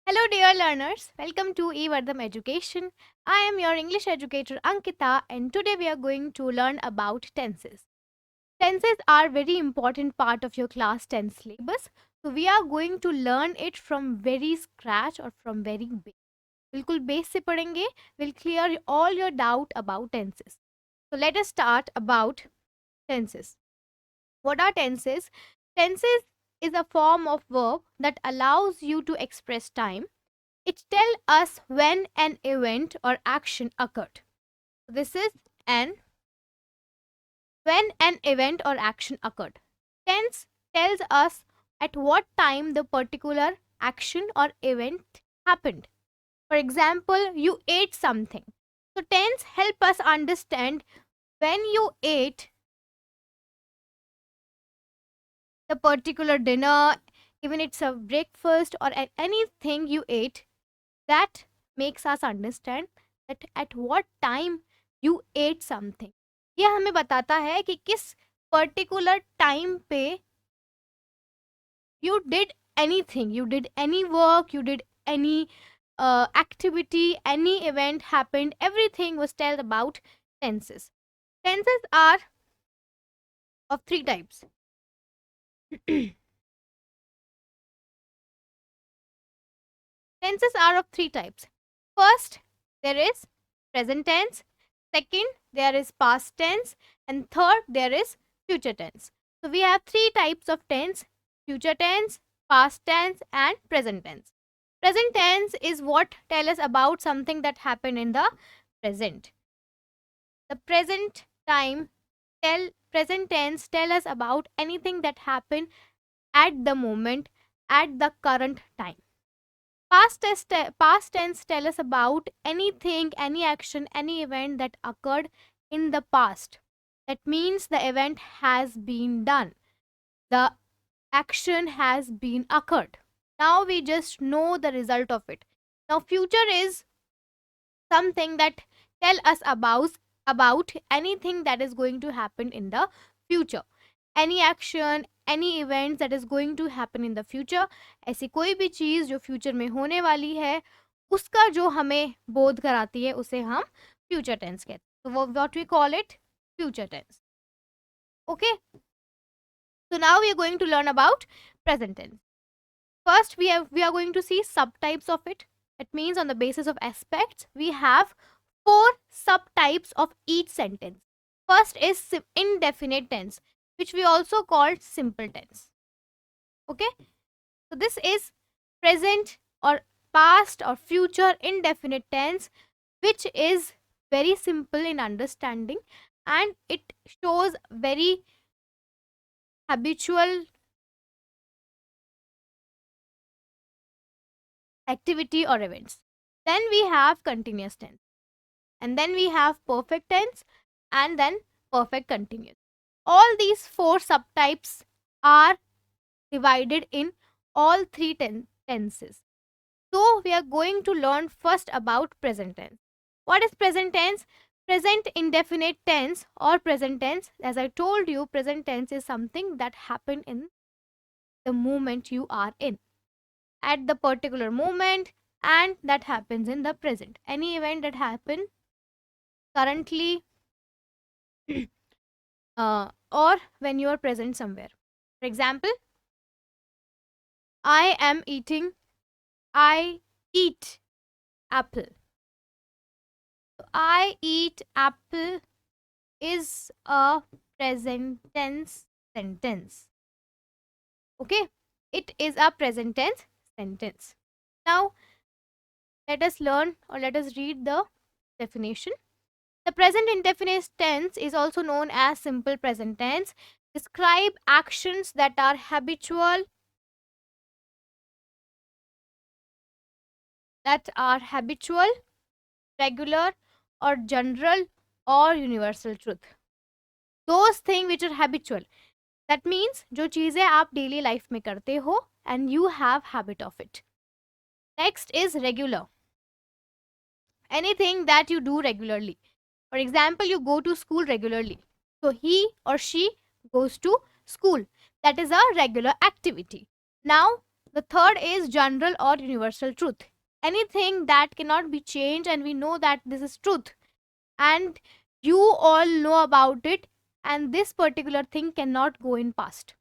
Hello, dear learners. Welcome to eVardham Education. I am your English educator Ankita, and today we are going to learn about tenses. Tenses are very important part of your class 10 syllabus. So we are going to learn it from very scratch or from very base. बिल्कुल base से पढ़ेंगे. Will clear all your doubt about tenses. So let us start about tenses. What are tenses? Tenses is a form of verb that allows you to express time. It tells us when an event or action occurred. This is an when an event or action occurred. Tense tells us at what time the particular action or event happened. For example, you ate something. So tense help us understand when you ate the particular dinner, even it's a breakfast or anything you ate, that makes us understand that at what time you ate something. ये हमें बताता है कि किस particular time पे you did anything, you did any work, you did any activity, any event happened, everything was told about tenses. Tenses are of three types. Tenses are of three types. First, there is present tense. Second, there is past tense. And third, there is future tense. So we have three types of tense: future tense, past tense, and present tense. Present tense is what tells us about something that happened in the present. The present tense tell us about anything that happened at the moment, at the current time. Past tense tell us about anything, any action, any event that occurred in the past. That means the event has been done. The action has been occurred. Now we just know the result of it. Now future is something that tell us about anything that is going to happen in the future. Any action, any event that is going to happen in the future. ऐसी कोई भी चीज जो future में होने वाली है, उसका जो हमें बोध कराती है, उसे हम फ्यूचर टेंस कहते हैं. So what we call it? Future tense. Okay. So now we are going to learn about present tense. First, we are going to see subtypes of it. It means on the basis of aspects, we have four subtypes of each sentence. First is indefinite tense, which we also called simple tense. Okay, so this is present or past or future indefinite tense, which is very simple in understanding, and it shows very habitual activity or events. Then we have continuous tense, and then we have perfect tense, and then perfect continuous. All these four subtypes are divided in all three tenses. So we are going to learn first about present tense. What is present tense? Present indefinite tense or present tense, as I told you, present tense is something that happened in the moment you are in, at the particular moment, and that happens in the present. Any event that happened currently or when you are present somewhere. For example, I eat apple. So I eat apple is a present tense sentence. Okay, it is a present tense sentence. Now let us learn or let us read the definition. The present indefinite tense is also known as simple present tense. Describe actions that are habitual, regular, or general or universal truth. Those things which are habitual. That means जो चीजें आप daily life में करते हो and you have habit of it. Next is regular. Anything that you do regularly. For example, you go to school regularly. So he or she goes to school. That is a regular activity. Now The third is general or universal truth. Anything that cannot be changed, and we know that this is truth, and you all know about it, and this particular thing cannot go in past.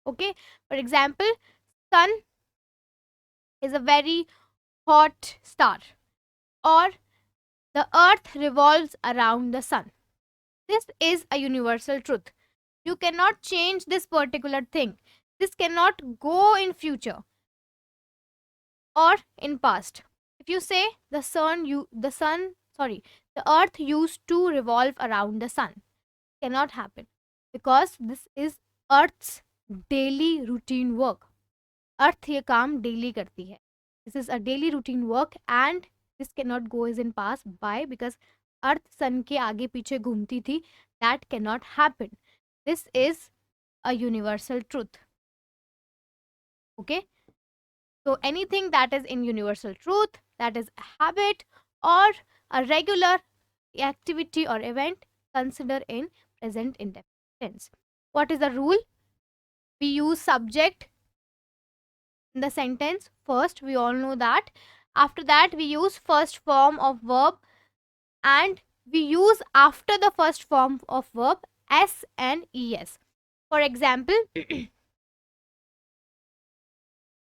Okay, for example, sun is a very hot star, or the earth revolves around the sun. This is a universal truth. You cannot change this particular thing. This cannot go in future or in past. If you say the earth used to revolve around the sun, cannot happen, because this is earth's daily routine work. अर्थ ये काम daily करती है. This is a daily routine work and this can not go is in pass by, because earth sun के आगे पीछे घूमती थी. That can not happen. This is a universal truth. Okay, so anything that is in universal truth, that is a habit or a regular activity or event, consider in present indefinite tense. What is the rule? We use subject in the sentence first, we all know that. After that, we use first form of verb, and we use after the first form of verb s and es. For example,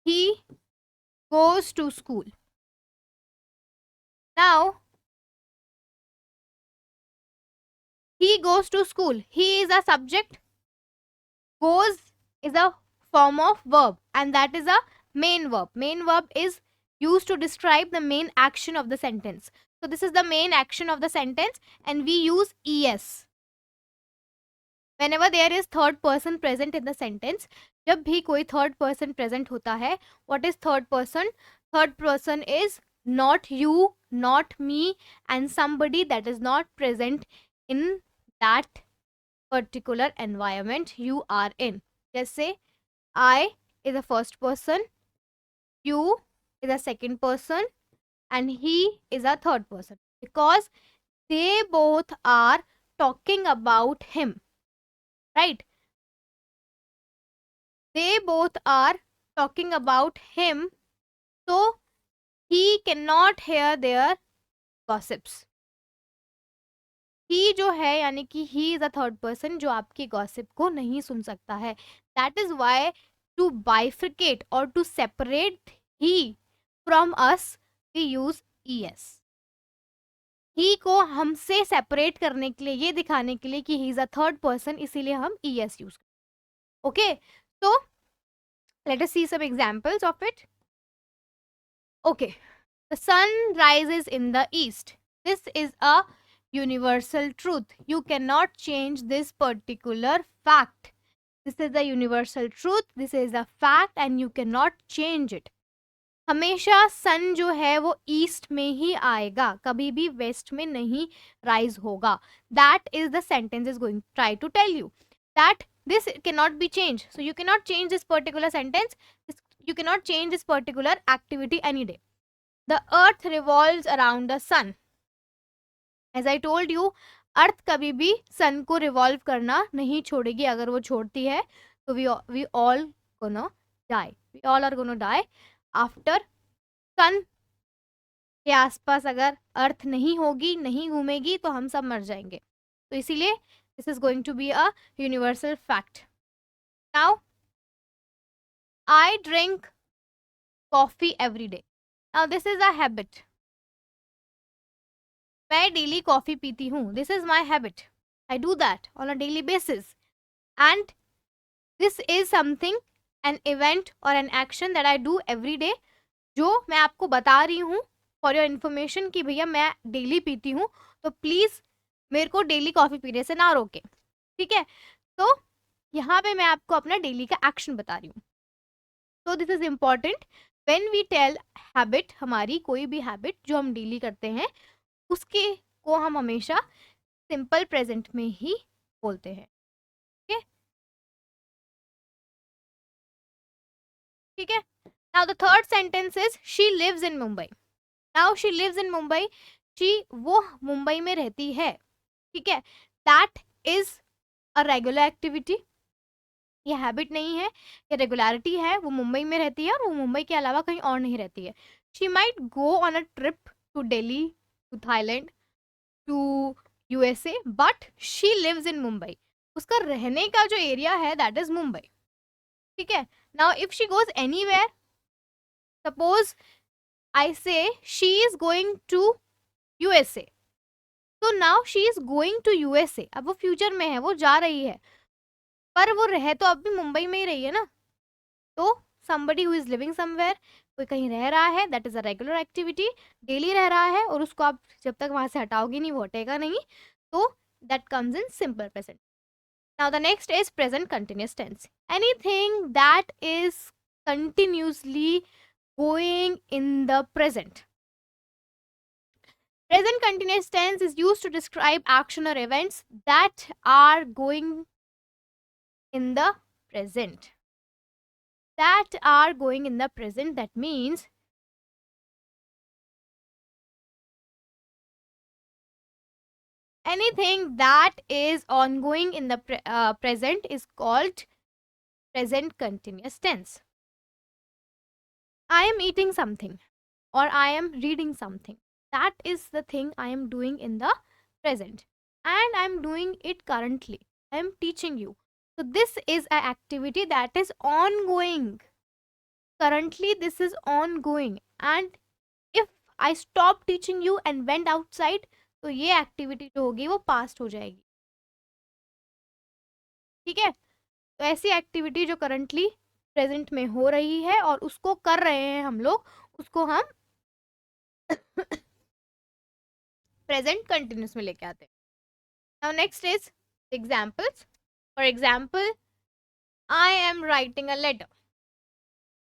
he goes to school. Now, he goes to school. He is a subject. Goes is a form of verb, and that is a main verb. Main verb is used to describe the main action of the sentence. So this is the main action of the sentence, and we use es whenever there is third person present in the sentence. जब भी कोई third person present होता है, what is third person? Third person is not you, not me, and somebody that is not present in that particular environment you are in. Just say I is the first person, you is a second person, and he is a third person, because they both are talking about him, right? They both are talking about him, so he cannot hear their gossips. ही जो है यानी कि he is a third person जो आपकी gossip को नहीं सुन सकता है. That is why to bifurcate और to separate he from us we use es. He को हमसे सेपरेट करने के लिए, ये दिखाने के लिए कि he is a third person, इसीलिए हम es यूज करते हैं. ओके, तो let us see some examples of it. Okay, the sun rises in the east. This is a universal truth. You cannot change this particular fact. This is the universal truth. This is a fact and you cannot change it. हमेशा सन जो है वो east में ही आएगा, कभी भी waste में नहीं राइज होगा. That is the sentence is going try to tell you that this cannot be changed. So you cannot change this particular sentence. You cannot change this particular activity any day. The earth revolves around the sun. As I told you, earth कभी भी सन को revolve करना नहीं छोड़ेगी. अगर वो छोड़ती है तो we all gonna die. We all are gonna die after. Sun के आसपास अगर अर्थ नहीं होगी, नहीं घूमेगी, तो हम सब मर जाएंगे. तो इसीलिए this is going to be a universal fact. Now I drink coffee every day. Now this is a habit. मैं डेली कॉफी पीती हूँ. This is my habit. I do that on a daily basis, and this is something, an event और an action that I do every day, जो मैं आपको बता रही हूँ फॉर योर इन्फॉर्मेशन कि भैया मैं डेली पीती हूँ, तो प्लीज़ मेरे को डेली कॉफ़ी पीने से ना रोके. ठीक है, तो यहाँ पे मैं आपको अपना डेली का एक्शन बता रही हूँ. तो this is important when we tell habit. हमारी कोई भी हैबिट जो हम डेली करते हैं उसके को हम हमेशा सिंपल प्रेजेंट में ही बोलते हैं. ठीक है. Now the third sentence is she lives in Mumbai. Now she lives in Mumbai. She वो मुंबई में रहती है. ठीक है, that is a regular activity. ये हैबिट नहीं है, ये रेगुलरिटी है। वो मुंबई में रहती है और वो मुंबई के अलावा कहीं और नहीं रहती है। She might go on a trip to Delhi, to Thailand, to USA, but she lives in Mumbai. उसका रहने का जो एरिया है दैट इज मुंबई। ठीक है। Now if she goes anywhere, suppose I say she is going to USA, तो now she is going to USA. अब वो फ्यूचर में है, वो जा रही है, पर वो रह तो अब भी मुंबई में ही रही है ना। तो somebody who is living somewhere, कोई कहीं रह रहा है, that is a regular activity, daily रह रहा है, और उसको आप जब तक वहां से हटाओगे नहीं वो हटेगा नहीं, तो that comes in simple present. Now the next is present continuous tense. Anything that is continuously going in the present. Present continuous tense is used to describe action or events that are going in the present. That are going in the present, that means anything that is ongoing in the present is called present continuous tense. I am eating something or I am reading something. That is the thing I am doing in the present, and I am doing it currently. I am teaching you. So this is an activity that is ongoing. Currently this is ongoing, and if I stop teaching you and went outside, तो ये activity जो होगी वो past हो जाएगी। ठीक है। तो ऐसी एक्टिविटी जो करंटली प्रेजेंट में हो रही है और उसको कर रहे हैं हम लोग, उसको हम प्रेजेंट कंटिन्यूस में लेके आते हैं। Now next is examples. For example, I am writing a letter.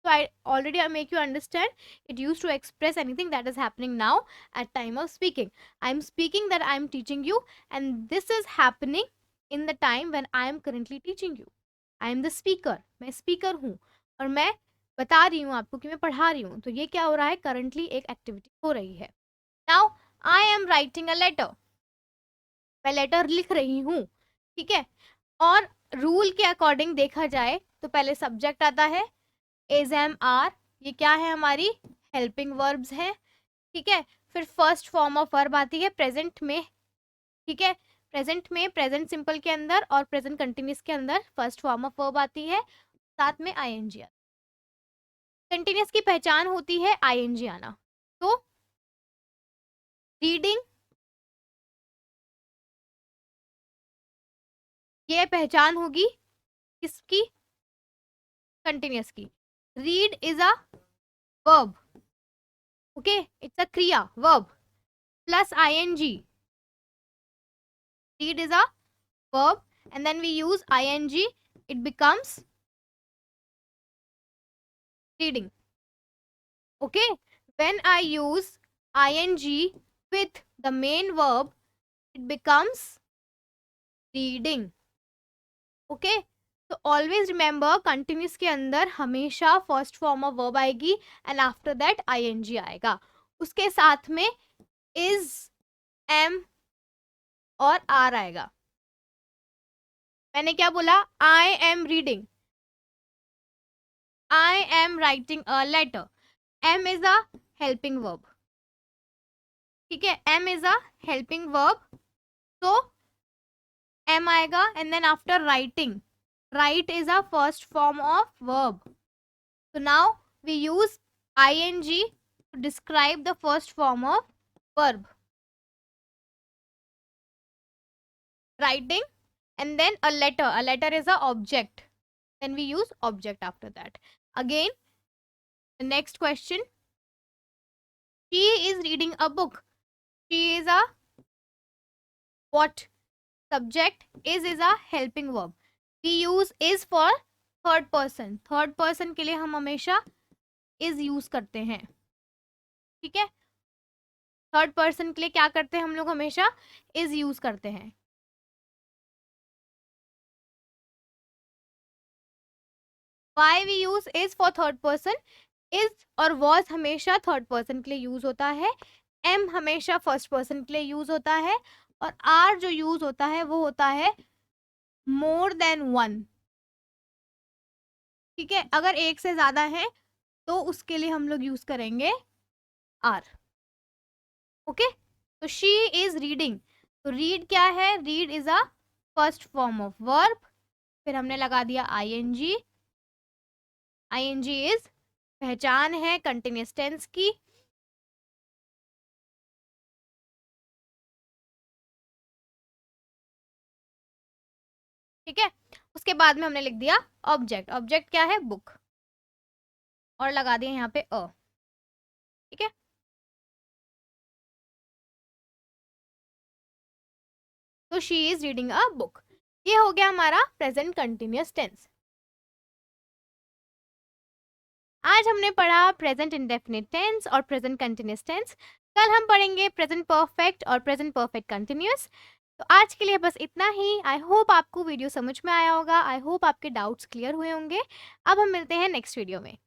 So I make you understand, it used to express anything that is happening now at time of speaking. I am speaking that I am teaching you, and this is happening in the time when I am currently teaching you. I am the speaker. मैं speaker हूँ और मैं बता रही हूँ आपको कि मैं पढ़ा रही हूँ। तो ये क्या हो रहा है, currently एक activity हो रही है. Now I am writing a letter. मैं लेटर लिख रही हूँ. ठीक है. और रूल के अकॉर्डिंग देखा जाए तो पहले सब्जेक्ट आता है, इज एम आर, ये क्या है, हमारी हेल्पिंग वर्ब्स है. ठीक है. फिर फर्स्ट फॉर्म ऑफ वर्ब आती है प्रेजेंट में. ठीक है. प्रेजेंट में प्रेजेंट सिंपल के अंदर और प्रेजेंट कंटिन्यूस के अंदर फर्स्ट फॉर्म ऑफ वर्ब आती है, साथ में आईएनजी. कंटिन्यूस की पहचान होती है आईएनजी आना. तो रीडिंग, ये पहचान होगी किसकी, कंटिन्यूस की. Read is a verb. Okay, it's a क्रिया, verb plus ING. Read is a verb, and then we use ing, it becomes reading. Okay, when I use ing with the main verb, it becomes reading. Okay, so always remember continuous के अंदर हमेशा first form of verb आएगी and after that ing आएगा. उसके साथ में is, am और are आएगा. मैंने क्या बोला, I am reading, I am writing a letter. am is a helping verb. ठीक है. am is a helping verb, so am आएगा, and then after writing, write is a first form of verb. So now we use ing to describe the first form of verb, writing, and then a letter. A letter is a object, then we use object after that. Again, the next question, she is reading a book. She is a what? Subject. Is a helping verb. We use is for third person. Third person के लिए हम हमेशा is use करते हैं. ठीक है. Third person के लिए क्या करते हैं हम लोग, हमेशा is यूज करते हैं. Why we use is for third person? is और was हमेशा थर्ड पर्सन के लिए यूज होता है. am हमेशा फर्स्ट पर्सन के लिए यूज होता है. और are जो यूज होता है वो होता है मोर देन वन. ठीक है, अगर एक से ज्यादा है तो उसके लिए हम लोग यूज करेंगे आर। ओके, तो शी इज रीडिंग, तो रीड क्या है, read is a first form of verb, फिर हमने लगा दिया आईएनजी। आईएनजी इज पहचान है कंटिन्यूअस टेंस की। ठीक है, उसके बाद में हमने लिख दिया ऑब्जेक्ट। ऑब्जेक्ट क्या है, बुक, और लगा दिया यहाँ पे अ। ठीक है, तो she is reading a book. ये हो गया हमारा प्रेजेंट कंटिन्यूअस टेंस। आज हमने पढ़ा प्रेजेंट इंडेफिनिट टेंस और प्रेजेंट कंटिन्यूअस टेंस। कल हम पढ़ेंगे प्रेजेंट परफेक्ट और प्रेजेंट परफेक्ट कंटिन्यूअस। तो आज के लिए बस इतना ही। आई होप आपको वीडियो समझ में आया होगा, आई होप आपके डाउट्स क्लियर हुए होंगे। अब हम मिलते हैं नेक्स्ट वीडियो में।